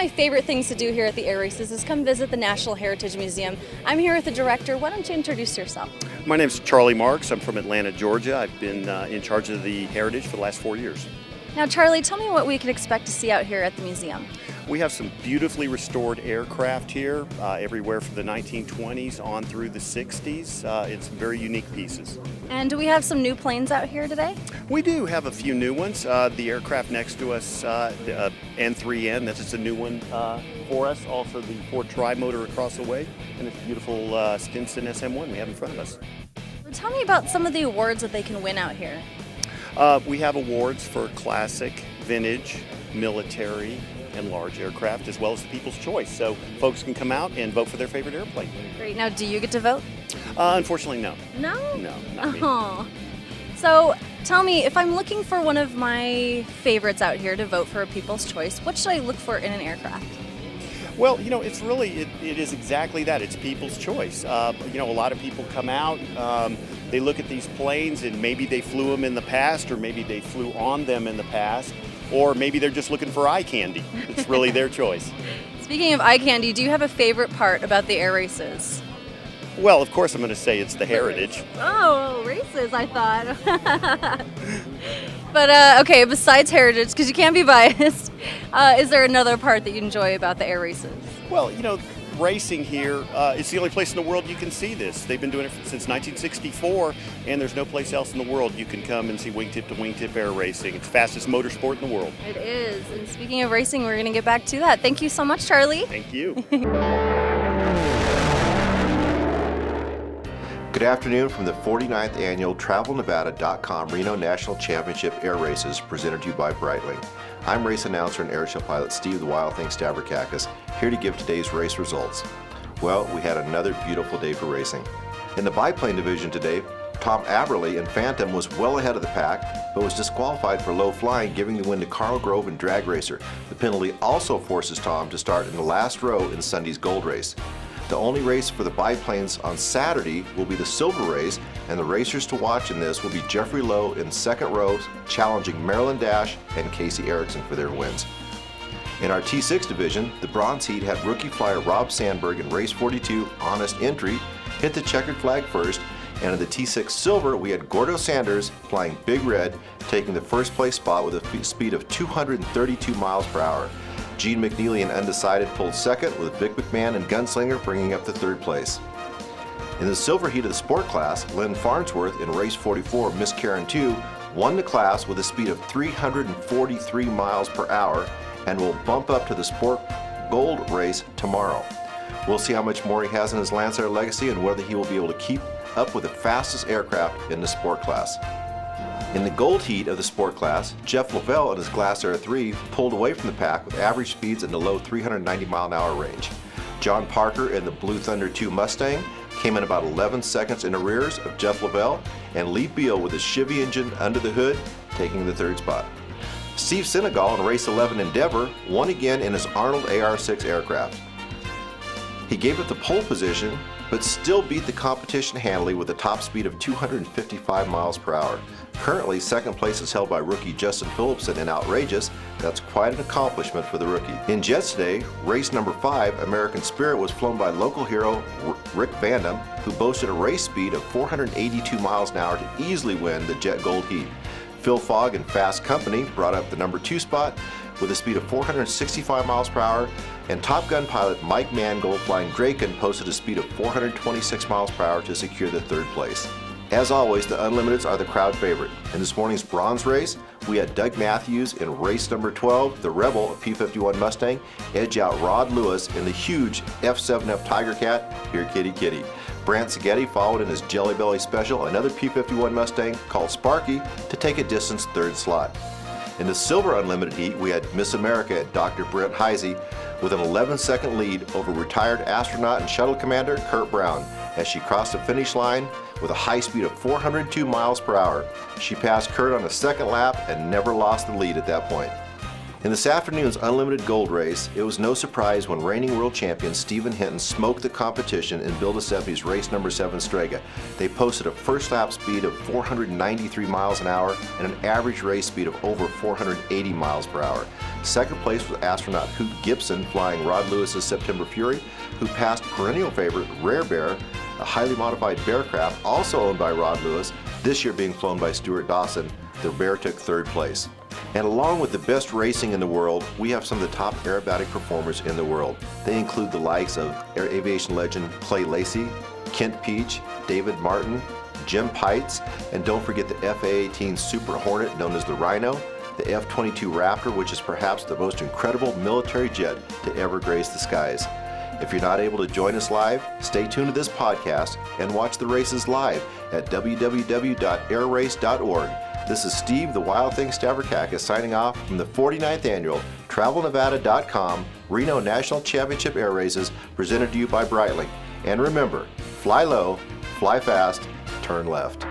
my favorite things to do here at the air races is come visit the National Heritage Museum. I'm here with the director. Why don't you introduce yourself? My name's Charlie Marks. I'm from Atlanta, Georgia. I've been in charge of the Heritage for the last 4 years. Now, Charlie, tell me what we can expect to see out here at the museum. We have some beautifully restored aircraft here, everywhere from the 1920s on through the 60s. It's very unique pieces. And do we have some new planes out here today? We do have a few new ones. The aircraft next to us, the N3N, that's just a new one for us. Also the Ford Tri-Motor across the way, and this beautiful Stinson SM1 we have in front of us. Tell me about some of the awards that they can win out here. We have awards for classic, vintage, military, and large aircraft, as well as the People's Choice. So folks can come out and vote for their favorite airplane. Great. Now, do you get to vote? Unfortunately, no. No? No, not me. Oh. So, tell me, if I'm looking for one of my favorites out here to vote for a People's Choice, what should I look for in an aircraft? Well, it's really, it is exactly that. It's people's choice. A lot of people come out, they look at these planes and maybe they flew them in the past, or maybe they flew on them in the past, or maybe they're just looking for eye candy. It's really their choice. Speaking of eye candy, do you have a favorite part about the air races? Well, of course I'm going to say it's the Heritage. Oh, races, I thought. But, okay, besides Heritage, because you can't be biased, is there another part that you enjoy about the air races? Well, racing here, it's the only place in the world you can see this. They've been doing it since 1964, and there's no place else in the world you can come and see wingtip to wingtip air racing. It's the fastest motorsport in the world. It is. And speaking of racing, we're going to get back to that. Thank you so much, Charlie. Thank you. Good afternoon from the 49th Annual TravelNevada.com Reno National Championship Air Races, presented to you by Breitling. I'm race announcer and airshow pilot Steve the Wild Thing Stavrakakis, here to give today's race results. Well, we had another beautiful day for racing. In the biplane division today, Tom Aberley in Phantom was well ahead of the pack, but was disqualified for low flying, giving the win to Carl Grove in Drag Racer. The penalty also forces Tom to start in the last row in Sunday's Gold Race. The only race for the biplanes on Saturday will be the Silver Race, and the racers to watch in this will be Jeffrey Lowe in second row, challenging Marilyn Dash and Casey Erickson for their wins. In our T6 division, the bronze heat had rookie flyer Rob Sandberg in race 42, Honest Entry, hit the checkered flag first, and in the T6 Silver, we had Gordo Sanders flying Big Red, taking the first place spot with a speed of 232 miles per hour. Gene McNeely in Undecided pulled second, with Vic McMahon and Gunslinger bringing up the third place. In the silver heat of the sport class, Lynn Farnsworth in race 44, Miss Karen 2, won the class with a speed of 343 miles per hour and will bump up to the sport gold race tomorrow. We'll see how much more he has in his Lancer legacy and whether he will be able to keep up with the fastest aircraft in the sport class. In the gold heat of the sport class, Jeff Lavelle in his Glass Air 3 pulled away from the pack with average speeds in the low 390 mile an hour range. John Parker in the Blue Thunder 2 Mustang came in about 11 seconds in arrears of Jeff Lavelle, and Lee Beal with his Chevy engine under the hood taking the third spot. Steve Senegal in race 11 Endeavor won again in his Arnold AR-6 aircraft. He gave up the pole position, but still beat the competition handily with a top speed of 255 miles per hour. Currently, second place is held by rookie Justin Phillipson in Outrageous. That's quite an accomplishment for the rookie. In jets today, race number 5, American Spirit, was flown by local hero Rick Vandam, who boasted a race speed of 482 miles an hour to easily win the Jet Gold Heat. Phil Fogg in Fast Company brought up the number 2 spot with a speed of 465 miles per hour, and Top Gun pilot Mike Mangold flying Draken posted a speed of 426 miles per hour to secure the third place. As always, the Unlimiteds are the crowd favorite. In this morning's bronze race, we had Doug Matthews in race number 12, the Rebel, a P-51 Mustang, edge out Rod Lewis in the huge F7F Tiger Cat, Here Kitty Kitty. Brant Seghetti followed in his Jelly Belly Special, another P-51 Mustang called Sparky, to take a distance third slot. In the Silver Unlimited heat, we had Miss America at Dr. Brent Heisey with an 11-second lead over retired astronaut and shuttle commander Kurt Brown as she crossed the finish line with a high speed of 402 miles per hour. She passed Kurt on a second lap and never lost the lead at that point. In this afternoon's Unlimited Gold Race, it was no surprise when reigning world champion Stephen Hinton smoked the competition in Bill DeSeppi's race number 7 Strega. They posted a first lap speed of 493 miles an hour and an average race speed of over 480 miles per hour. Second place was astronaut Hoot Gibson flying Rod Lewis's September Fury, who passed perennial favorite Rare Bear, a highly modified Bearcraft also owned by Rod Lewis, this year being flown by Stuart Dawson. The Bear took third place. And along with the best racing in the world, we have some of the top aerobatic performers in the world. They include the likes of aviation legend Clay Lacy, Kent Peach, David Martin, Jim Pites, and don't forget the F-A-18 Super Hornet known as the Reno, the F-22 Raptor, which is perhaps the most incredible military jet to ever grace the skies. If you're not able to join us live, stay tuned to this podcast and watch the races live at www.airrace.org. This is Steve the Wild Thing Stavrakakis signing off from the 49th Annual TravelNevada.com Reno National Championship Air Races presented to you by Breitling. And remember, fly low, fly fast, turn left.